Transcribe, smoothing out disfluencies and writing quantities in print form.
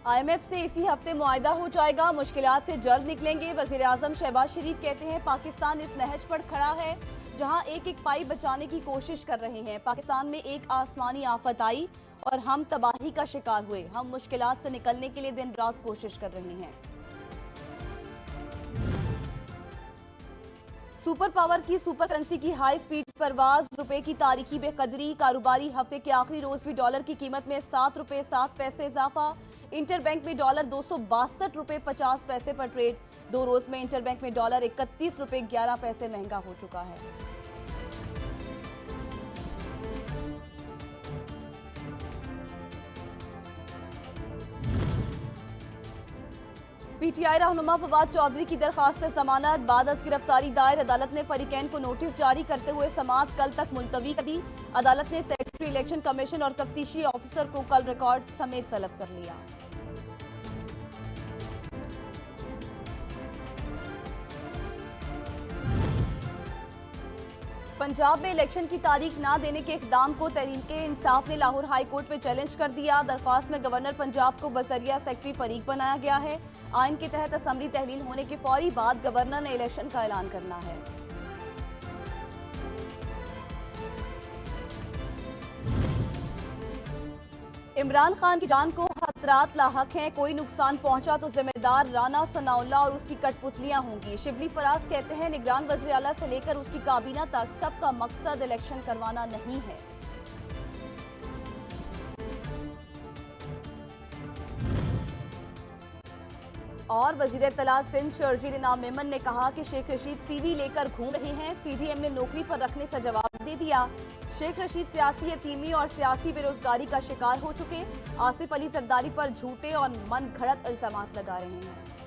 IMF से इसी हफ्ते मुआहदा हो जाएगा, मुश्किलात से जल्द निकलेंगे। वजीर आजम शहबाज शरीफ कहते हैं पाकिस्तान इस नहज पर खड़ा है जहां एक एक पाई बचाने की कोशिश कर रहे हैं। पाकिस्तान में एक आसमानी आफत आई और हम तबाही का शिकार हुए। हम मुश्किलात से निकलने के लिए दिन रात कोशिश कर रहे हैं। सुपर पावर की सुपर करेंसी की हाई स्पीड परवाज, रुपए की तारीखी बेकदरी। कारोबारी हफ्ते के आखिरी रोज भी डॉलर की कीमत में 7 रुपए 7 पैसे इजाफा। इंटरबैंक में डॉलर 262 रुपए 50 पैसे पर ट्रेड। 2 रोज में इंटरबैंक में डॉलर 31 रुपए 11 पैसे महंगा हो चुका है। पीटीआई रहनुमा फवाद चौधरी की दरखास्त जमानत बाद अज गिरफ्तारी दायर। अदालत ने फरीकैन को नोटिस जारी करते हुए समाअत कल तक मुलतवी कर दी। अदालत ने सेक्रेटरी इलेक्शन कमीशन और तफ्तीशी ऑफिसर को कल रिकॉर्ड समेत तलब कर लिया। पंजाब में इलेक्शन की तारीख ना देने के इकदाम को तहरीक-ए-इंसाफ ने लाहौर हाई कोर्ट में चैलेंज कर दिया। दरख्वास्त में गवर्नर पंजाब को बजरिया सेक्रेटरी फरीक बनाया गया है। आइन के तहत असम्बली तहलील होने के फौरी बाद गवर्नर ने इलेक्शन का ऐलान करना है। इमरान खान की जान को खतरात लाहक हैं, कोई नुकसान पहुंचा तो जिम्मेदार राना सनाउल्लाह और उसकी कठपुतलियां होंगी। शिबली फराज कहते हैं निगरान वज़ीर आला से लेकर उसकी काबीना तक सबका मकसद इलेक्शन करवाना नहीं है। और वजीर इत्तलात सिंध शर्जील इनाम मेमन ने कहा कि शेख रशीद सीवी लेकर घूम रहे हैं। पीडीएम ने नौकरी पर रखने से जवाब दे दिया। शेख रशीद सियासी यतीमी और सियासी बेरोजगारी का शिकार हो चुके। आसिफ अली जरदारी पर झूठे और मन घड़त इल्जामात लगा रहे हैं।